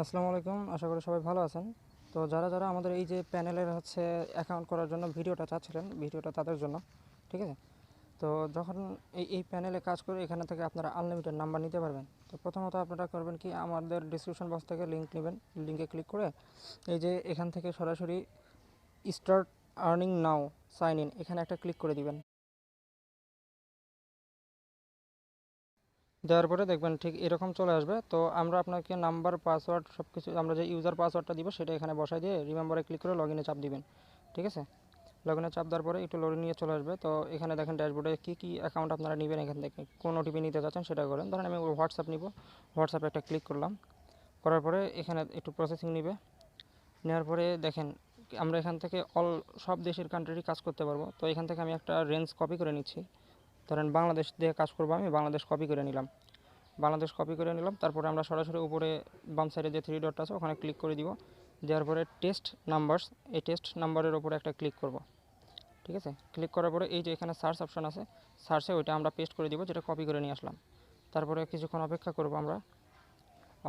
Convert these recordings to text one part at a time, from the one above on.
আসসালামু আলাইকুম, আশা করি সবাই ভালো আছেন। তো যারা আমাদের এই যে প্যানেলের অ্যাকাউন্ট করার জন্য ভিডিওটা চাচ্ছিলেন, ভিডিওটা তাদের জন্য। ঠিক আছে? তো যখন এই প্যানেলে কাজ করে এখানে থেকে আপনারা আনলিমিটেড নাম্বার নিতে পারবেন। তো প্রথমত আপনারা করবেন কি, আমাদের ডিসক্রিপশন বক্স থেকে লিঙ্ক নেবেন। লিঙ্কে ক্লিক করে এই যে এখান থেকে সরাসরি start earning now sign in এখানে একটা ক্লিক করে দিবেন। দেওয়ার পরে দেখবেন ঠিক এরকম চলে আসবে। তো আমরা আপনাকে নাম্বার, পাসওয়ার্ড সব কিছু, আমরা যে ইউজার পাসওয়ার্ডটা দিব সেটা এখানে বসাই দিয়ে রিমেম্বারে ক্লিক করে লগ ইনে চাপ দিবেন। ঠিক আছে? লগ ইনে চাপ দেওয়ার পরে একটু লোডিং নিয়ে চলে আসবে। তো এখানে দেখেন ড্যাশবোর্ডে কী অ্যাকাউন্ট আপনারা নেবেন, এখান থেকে কোন ওটিপি নিতে চাচ্ছেন সেটা করেন। ধরেন আমি হোয়াটসঅ্যাপ নিব, হোয়াটসঅ্যাপে একটা ক্লিক করলাম। করার পরে এখানে একটু প্রসেসিং নেবে। নেওয়ার পরে দেখেন আমরা এখান থেকে সব দেশের কান্ট্রিরই কাজ করতে পারবো। তো এখান থেকে আমি একটা রেঞ্জ কপি করে নিচ্ছি। ধরেন বাংলাদেশ দিয়ে কাজ করবো, আমি বাংলাদেশ কপি করে নিলাম। তারপরে আমরা সরাসরি উপরে বাম সাইডে যে থ্রি ডট আছে ওখানে ক্লিক করে দিব। দেওয়ার পরে টেস্ট নাম্বারস, এই টেস্ট নাম্বারের উপরে একটা ক্লিক করব। ঠিক আছে? ক্লিক করার পরে এই যে এখানে সার্চ অপশন আছে, সার্চে ওইটা আমরা পেস্ট করে দিব যেটা কপি করে নিয়ে আসলাম। তারপরে কিছুক্ষণ অপেক্ষা করব আমরা।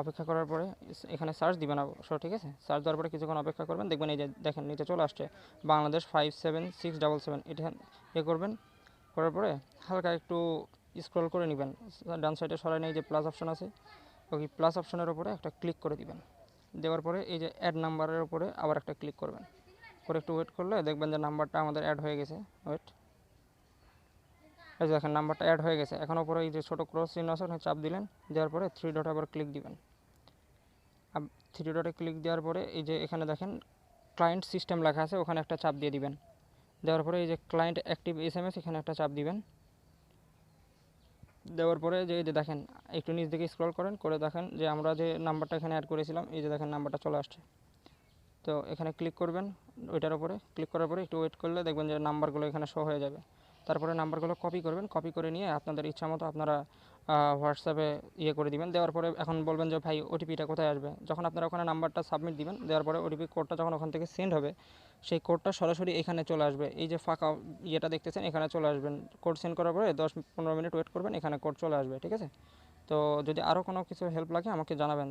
অপেক্ষা করার পরে এখানে সার্চ দিবেন অবশ্য। ঠিক আছে? সার্চ দেওয়ার পরে কিছুক্ষণ অপেক্ষা করবেন, দেখবেন এই যে দেখেন নিচে চলে আসছে বাংলাদেশ 57677, এটা করবেন। করার পরে হালকা একটু স্ক্রল করে নেবেন, ডান সাইডে সরাই নিয়ে যে প্লাস অপশন আছে ওই প্লাস অপশনের উপরে একটা ক্লিক করে দিবেন। দেওয়ার পরে এই যে অ্যাড নাম্বারের উপরে আবার একটা ক্লিক করবেন। করে একটু ওয়েট করলে দেখবেন যে নাম্বারটা আমাদের অ্যাড হয়ে গেছে। ওয়েট, এই যে দেখেন নাম্বারটা অ্যাড হয়ে গেছে। এখন উপরে এই যে ছোটো ক্রস চিহ্ন আছে ওখানে চাপ দিলেন। দেওয়ার পরে থ্রি ডট আবার ক্লিক দিবেন। থ্রি ডটে ক্লিক দেওয়ার পরে এই যে এখানে দেখেন ক্লায়েন্ট সিস্টেম লেখা আছে, ওখানে একটা চাপ দিয়ে দিবেন। দেওয়ার পরে এই যে ক্লায়েন্ট অ্যাক্টিভ এসএমএস এখানে একটা চাপ দিবেন। দেওয়ার পরে যে এই যে দেখেন একটু নিচ দিকে স্ক্রল করেন, করে দেখেন যে আমরা যে নাম্বারটা এখানে অ্যাড করেছিলাম, এই যে দেখেন নাম্বারটা চলে আসছে। তো এখানে ক্লিক করবেন, ওইটার উপরে ক্লিক করার পরে একটু ওয়েট করলে দেখবেন যে নাম্বারগুলো এখানে শো হয়ে যাবে। তারপরে নাম্বারগুলো কপি করবেন, কপি করে নিয়ে আপনাদের ইচ্ছা মতো আপনারা হোয়াটসঅ্যাপে করে দিবেন। দেওয়ার পরে এখন বলবেন যে ভাই ওটিপিটা কোথায় আসবে। যখন আপনারা ওখানে নাম্বারটা সাবমিট দিবেন, দেওয়ার পরে ওটিপি কোডটা যখন ওখান থেকে সেন্ড হবে, সেই কোডটা সরাসরি এখানে চলে আসবে। এই যে ফাঁকা দেখতেছেন এখানে চলে আসবেন। কোড সেন্ড করার পরে 10-15 মিনিট ওয়েট করবেন, এখানে কোড চলে আসবে। ঠিক আছে? তো যদি আরও কোনো কিছু হেল্প লাগে আমাকে জানাবেন।